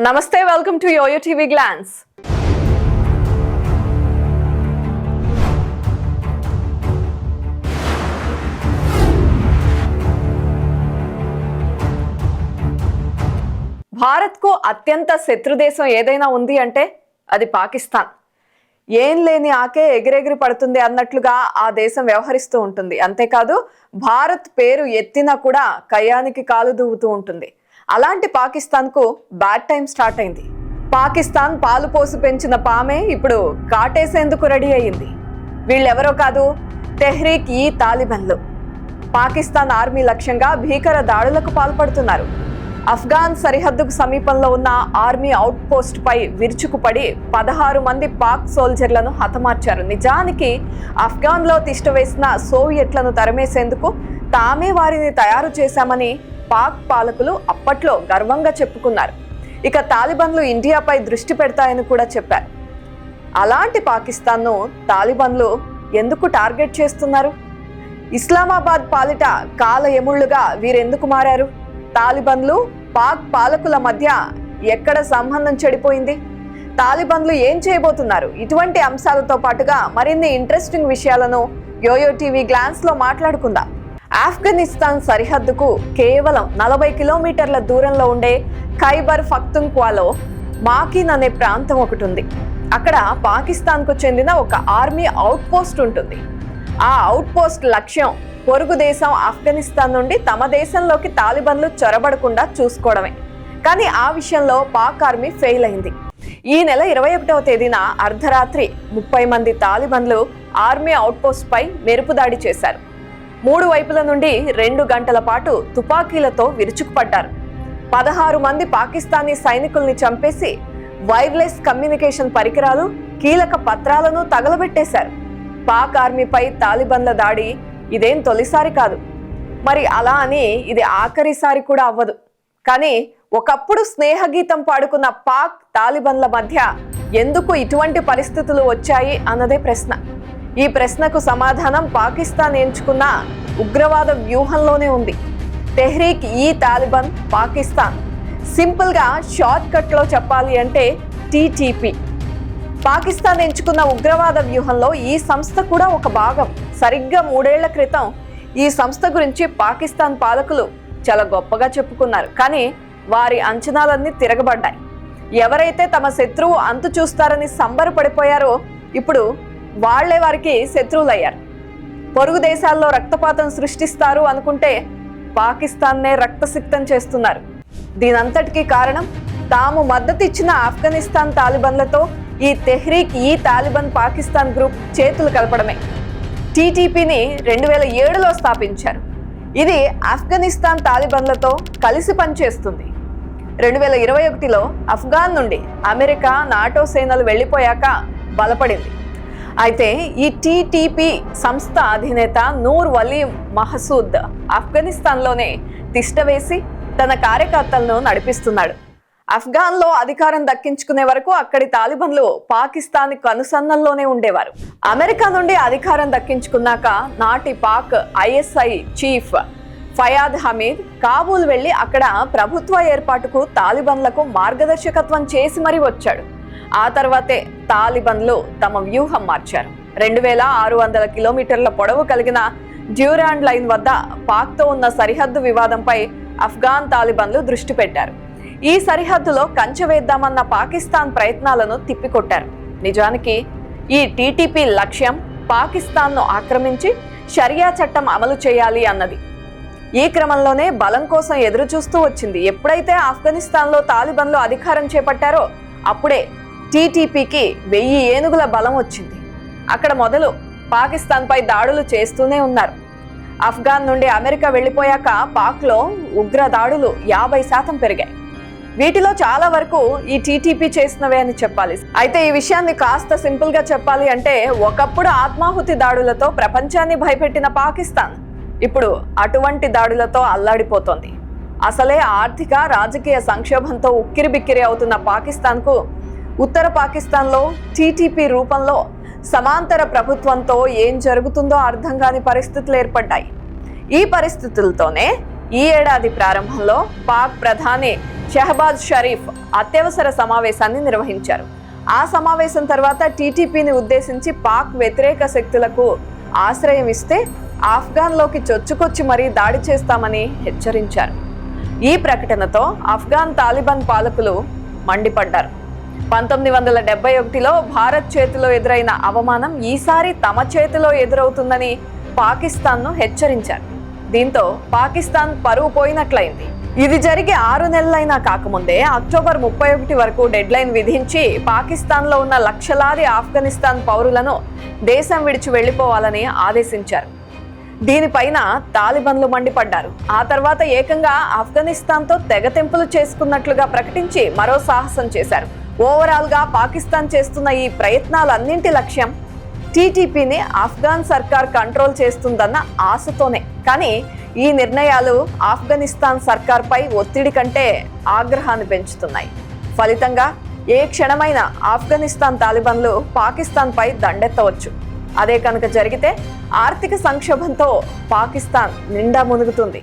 నమస్తే, welcome to YoYo TV glance. భారత్కు అత్యంత శత్రుదేశం ఏదైనా ఉంది అంటే అది పాకిస్తాన్. ఏం లేని ఆకే ఎగిరెగిరి పడుతుంది అన్నట్లుగా ఆ దేశం వ్యవహరిస్తూ ఉంటుంది. అంతేకాదు భారత్ పేరు ఎత్తినా కూడా కయ్యానికి కాలు దువ్వుతూ ఉంటుంది. అలాంటి పాకిస్తాన్కు బ్యాడ్ టైం స్టార్ట్ అయింది. పాకిస్తాన్ పాలు పోసి పెంచిన పామే ఇప్పుడు కాటేసేందుకు రెడీ అయ్యింది. వీళ్ళెవరో కాదు, తెహ్రీక్ ఈ తాలిబన్లు. పాకిస్తాన్ ఆర్మీ లక్ష్యంగా భీకర దాడులకు పాల్పడుతున్నారు. అఫ్ఘాన్ సరిహద్దుకు సమీపంలో ఉన్న ఆర్మీ అవుట్ పోస్ట్ పై విరుచుకుపడి 16 మంది పాక్ సోల్జర్లను హతమార్చారు. నిజానికి అఫ్ఘాన్లో తిష్టవేసిన సోవియట్లను తరిమేసేందుకు తామే వారిని తయారు చేశామని పాక్ పాలకులు అప్పట్లో గర్వంగా చెప్పుకున్నారు. ఇక తాలిబన్లు ఇండియాపై దృష్టి పెడతాయని కూడా చెప్పారు. అలాంటి పాకిస్తాన్ను తాలిబన్లు ఎందుకు టార్గెట్ చేస్తున్నారు? ఇస్లామాబాద్ పాలిట కాల ఎముళ్లుగా వీరెందుకు మారారు? తాలిబన్లు పాక్ పాలకుల మధ్య ఎక్కడ సంబంధం చెడిపోయింది? తాలిబన్లు ఏం చేయబోతున్నారు? ఇటువంటి అంశాలతో పాటుగా మరిన్ని ఇంట్రెస్టింగ్ విషయాలను యోయో టీవీ గ్లాన్స్ లో మాట్లాడుకుందాం. ఆఫ్ఘనిస్తాన్ సరిహద్దుకు కేవలం 40 కిలోమీటర్ల దూరంలో ఉండే ఖైబర్ పఖ్తూన్ఖ్వాలో మాకిన్ అనే ప్రాంతం ఒకటి ఉంది. అక్కడ పాకిస్తాన్కు చెందిన ఒక ఆర్మీ అవుట్ పోస్ట్ ఉంటుంది. ఆ అవుట్ పోస్ట్ లక్ష్యం పొరుగు దేశం ఆఫ్ఘనిస్తాన్ నుండి తమ దేశంలోకి తాలిబన్లు చొరబడకుండా చూసుకోవడమే. కానీ ఆ విషయంలో పాక్ ఆర్మీ ఫెయిల్ అయింది. ఈ నెల 21వ తేదీన అర్ధరాత్రి 30 మంది తాలిబన్లు ఆర్మీ అవుట్ పోస్ట్ పై మెరుపు దాడి చేశారు. 3 వైపుల నుండి 2 గంటల పాటు తుపాకీలతో విరుచుకుపడ్డారు. 16 మంది పాకిస్తానీ సైనికుల్ని చంపేసి వైర్లెస్ కమ్యూనికేషన్ పరికరాలు, కీలక పత్రాలను తగలబెట్టేశారు. పాక్ ఆర్మీపై తాలిబన్ల దాడి ఇదేం తొలిసారి కాదు. మరి అలా అని ఇది ఆఖరిసారి కూడా అవ్వదు. కానీ ఒకప్పుడు స్నేహగీతం పాడుకున్న పాక్ తాలిబన్ల మధ్య ఎందుకు ఇటువంటి పరిస్థితులు వచ్చాయి అన్నదే ప్రశ్న. ఈ ప్రశ్నకు సమాధానం పాకిస్తాన్ ఎంచుకున్న ఉగ్రవాద వ్యూహంలోనే ఉంది. తెహ్రీక్ ఈ తాలిబాన్ పాకిస్తాన్. సింపుల్ గా షార్ట్ కట్ లో చెప్పాలి అంటే టీటీపీ. పాకిస్తాన్ ఎంచుకున్న ఉగ్రవాద వ్యూహంలో ఈ సంస్థ కూడా ఒక భాగం. సరిగ్గా 3 ఏళ్ల క్రితం ఈ సంస్థ గురించి పాకిస్తాన్ పాలకులు చాలా గొప్పగా చెప్పుకున్నారు. కానీ వారి అంచనాలన్నీ తిరగబడ్డాయి. ఎవరైతే తమ శత్రువు అంతు చూస్తారని సంబరపడిపోయారో ఇప్పుడు వాళ్లే వారికి శత్రువులయ్యారు. పొరుగు దేశాల్లో రక్తపాతం సృష్టిస్తారు అనుకుంటే పాకిస్తాన్నే రక్తసిక్తం చేస్తున్నారు. దీనంతటికీ కారణం తాము మద్దతు ఇచ్చిన ఆఫ్ఘనిస్తాన్ తాలిబన్లతో ఈ తెహ్రీక్ ఈ తాలిబాన్ పాకిస్తాన్ గ్రూప్ చేతులు కలపడమే. టీటీపీని 2007లో స్థాపించారు. ఇది ఆఫ్ఘనిస్తాన్ తాలిబన్లతో కలిసి పనిచేస్తుంది. 2021లో అఫ్ఘాన్ నుండి అమెరికా, నాటో సేనలు వెళ్లిపోయాక బలపడింది. అయితే ఈ టీటీపీ సంస్థ అధినేత నూర్ వలీ మహసూద్ ఆఫ్ఘనిస్తాన్లోనే తిష్టవేసి తన కార్యకర్తలను నడిపిస్తున్నాడు. అఫ్ఘాన్లో అధికారం దక్కించుకునే వరకు అక్కడి తాలిబన్లు పాకిస్తాన్ కనుసన్నల్లోనే ఉండేవారు. అమెరికా నుండి అధికారం దక్కించుకున్నాక నాటి పాక్ ఐఎస్ఐ చీఫ్ ఫయాద్ హమీద్ కాబూల్ వెళ్లి అక్కడ ప్రభుత్వ ఏర్పాటుకు తాలిబన్లకు మార్గదర్శకత్వం చేసి మరీ వచ్చాడు. ఆ తర్వాతే తాలిబన్లు తమ వ్యూహం మార్చారు. 2600 కిలోమీటర్ల పొడవు కలిగిన డ్యూరాండ్ లైన్ వద్ద పాక్తో ఉన్న సరిహద్దు వివాదంపై అఫ్ఘాన్ తాలిబన్లు దృష్టి పెట్టారు. ఈ సరిహద్దులో కంచె వేద్దామన్న పాకిస్తాన్ ప్రయత్నాలను తిప్పికొట్టారు. నిజానికి ఈ టీటీపీ లక్ష్యం పాకిస్తాన్ను ఆక్రమించి షరియా చట్టం అమలు చేయాలి అన్నది. ఈ క్రమంలోనే బలం కోసం ఎదురు చూస్తూ వచ్చింది. ఎప్పుడైతే ఆఫ్ఘనిస్తాన్లో తాలిబన్లు అధికారం చేపట్టారో అప్పుడే టీటీపీకి 1000 ఏనుగుల బలం వచ్చింది. అక్కడ మొదలు పాకిస్తాన్పై దాడులు చేస్తూనే ఉన్నారు. అఫ్ఘాన్ నుండి అమెరికా వెళ్లిపోయాక పాక్లో ఉగ్ర దాడులు 50% పెరిగాయి. వీటిలో చాలా వరకు ఈ టీటీపీ చేసినవే అని చెప్పాలి. అయితే ఈ విషయాన్ని కాస్త సింపుల్ గా చెప్పాలి అంటే ఒకప్పుడు ఆత్మాహుతి దాడులతో ప్రపంచాన్ని భయపెట్టిన పాకిస్తాన్ ఇప్పుడు అటువంటి దాడులతో అల్లాడిపోతోంది. అసలే ఆర్థిక రాజకీయ సంక్షోభంతో ఉక్కిరిబిక్కిరి అవుతున్న పాకిస్తాన్కు ఉత్తర పాకిస్తాన్లో టీటీపీ రూపంలో సమాంతర ప్రభుత్వంతో ఏం జరుగుతుందో అర్థం కాని పరిస్థితులు ఏర్పడ్డాయి. ఈ పరిస్థితులతోనే ఈ ఏడాది ప్రారంభంలో పాక్ ప్రధాని షెహబాజ్ షరీఫ్ అత్యవసర సమావేశాన్ని నిర్వహించారు. ఆ సమావేశం తర్వాత టీటీపీని ఉద్దేశించి పాక్ వ్యతిరేక శక్తులకు ఆశ్రయం ఇస్తే ఆఫ్ఘాన్లోకి చొచ్చుకొచ్చి మరీ దాడి చేస్తామని హెచ్చరించారు. ఈ ప్రకటనతో ఆఫ్ఘాన్ తాలిబాన్ పాలకులు మండిపడ్డారు. 1971లో భారత్ చేతిలో ఎదురైన అవమానం ఈసారి తమ చేతిలో ఎదురవుతుందని పాకిస్తాన్ను హెచ్చరించారు. దీంతో పాకిస్తాన్ పరువు పోయినట్లయింది. ఇది జరిగి 6 నెలలైనా కాకముందే అక్టోబర్ 31 వరకు డెడ్లైన్ విధించి పాకిస్తాన్లో ఉన్న లక్షలాది ఆఫ్ఘనిస్తాన్ పౌరులను దేశం విడిచి వెళ్లిపోవాలని ఆదేశించారు. దీనిపైన తాలిబాన్లు మండిపడ్డారు. ఆ తర్వాత ఏకంగా ఆఫ్ఘనిస్తాన్తో తెగతెంపులు చేసుకున్నట్లుగా ప్రకటించి మరో సాహసం చేశారు. ఓవరాల్ గా పాకిస్తాన్ చేస్తున్న ఈ ప్రయత్నాలన్నింటి లక్ష్యం టీటీపీని ఆఫ్ఘాన్ సర్కార్ కంట్రోల్ చేస్తుందన్న ఆశతోనే. కానీ ఈ నిర్ణయాలు ఆఫ్ఘనిస్తాన్ సర్కార్పై ఒత్తిడి కంటే ఆగ్రహాన్ని పెంచుతున్నాయి. ఫలితంగా ఏ క్షణమైన ఆఫ్ఘనిస్తాన్ తాలిబాన్లు పాకిస్తాన్పై దండెత్తవచ్చు. అదే కనుక జరిగితే ఆర్థిక సంక్షోభంతో పాకిస్తాన్ నిండా మునుగుతుంది.